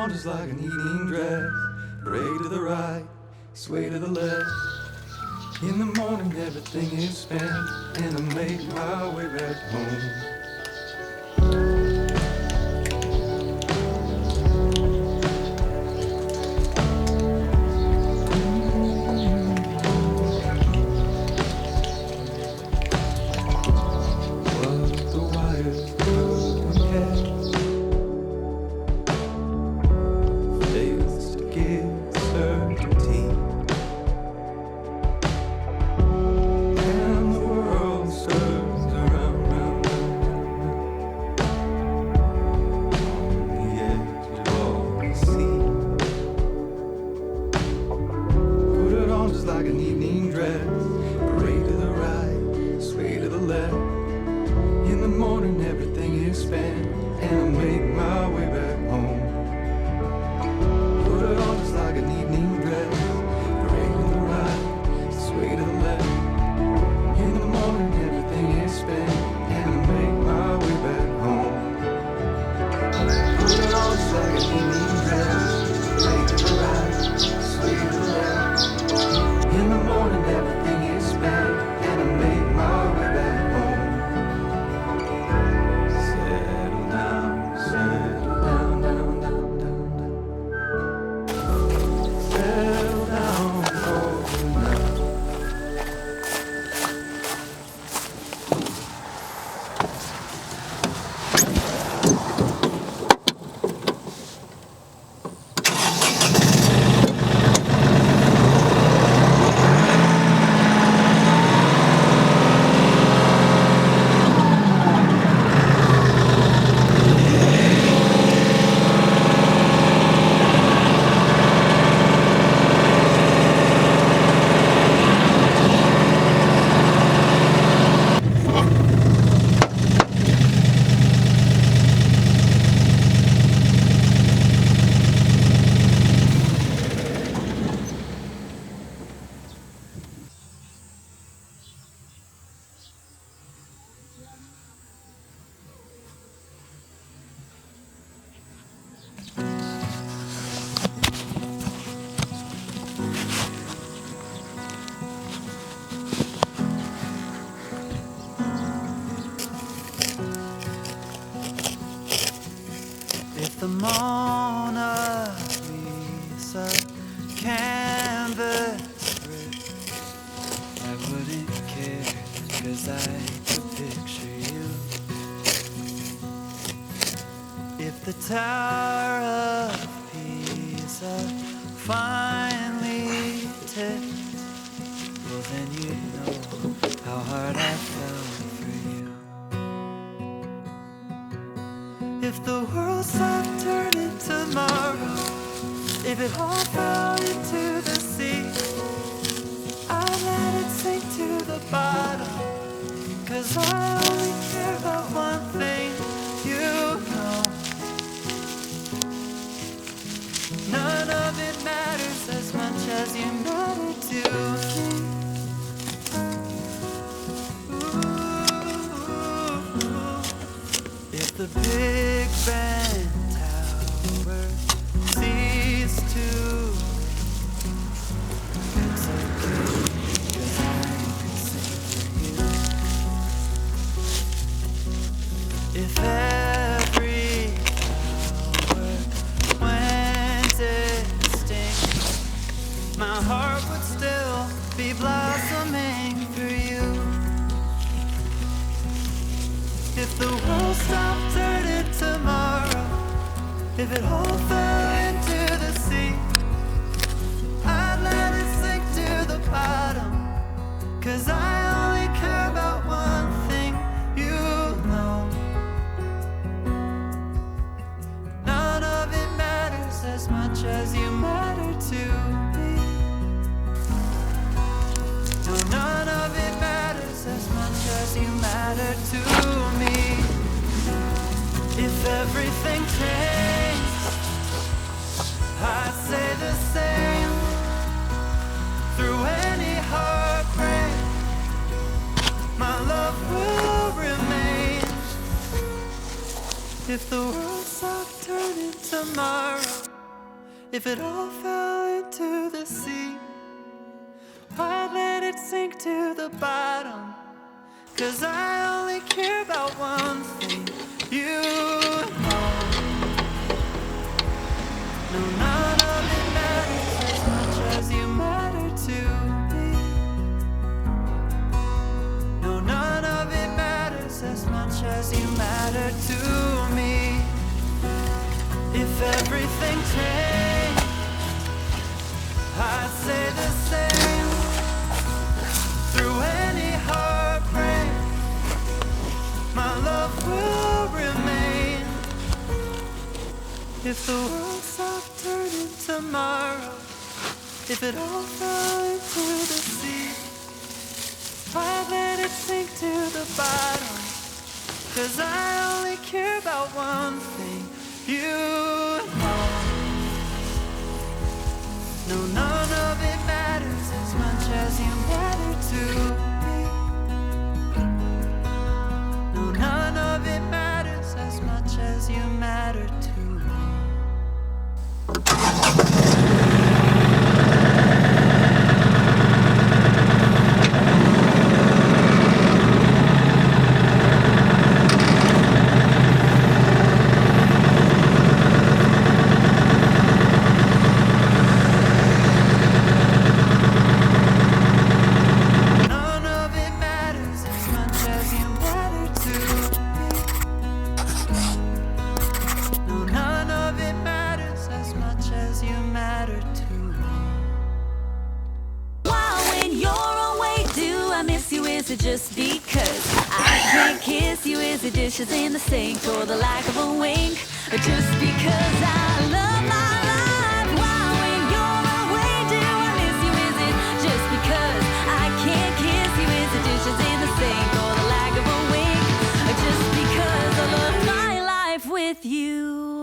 on just like an evening dress. Parade to the right, sway to the left. In the morning everything is spent, and I make my way back home. Like an evening dress, parade to the right, sway to the left. In the morning everything is spent, and I make my way back home. Put it on just like an evening dress, parade to the right, sway to the left. In the morning everything is spent, and I make my way back home. Put it on just like an evening dress, parade to the right, sway to the left. In the morning everything is spent, and I make my way back home. Settle down, settle down, down, down, down, down. Settle down for now. If the Mona Lisa canvas ripped, I wouldn't care, 'cause I could picture you. If the Tower of Pisa finally tipped, well then you'd know how hard I fell for you. If the world stopped turning tomorrow, if it all fell into the sea, I'd let it sink to the bottom, 'cause I only care about one thing, you know. None of it matters as much as you matter to me. Ooh. If the Big Ben Tower ceased to ring, it's okay, 'cause I could sing for you. If every flower went extinct, my heart would still be blossoming for you. If the world stopped turning tomorrow, if it all fell into the sea, I'd let it sink to the bottom, 'cause I only care about one thing, you know. None of it matters as much as you matter to me. No, none of it matters as much as you matter to me. If everything changed, I'd say the same. Through any heartbreak, my love will remain. If the world stopped turning tomorrow, If it all fell into the sea, I'd let it sink to the bottom. 'Cause I only care about one thing, you know. No, none of it matters as much as you matter to me. No, none of it matters as much as you matter to me. If everything changed, I'd say the same. Through any heartbreak, my love will remain. If the world stopped turning tomorrow, if it all fell into the sea, I'd let it sink to the bottom. 'Cause I only care about one thing, you know. No, none of it matters as much as you matter to me. No, none of it matters as much as you matter to me. None of it matters as much as you matter to me. No, none of it matters as much as you matter to me. Why, when you're away, do I miss you? Is it just because I can't kiss you? Is it dishes in the sink or the lack of a wink? Or just because I love my life? Why, when you're away, do I miss you? Is it just because I can't kiss you? Is it dishes in the sink or the lack of a wink? Or just because I love my life with you?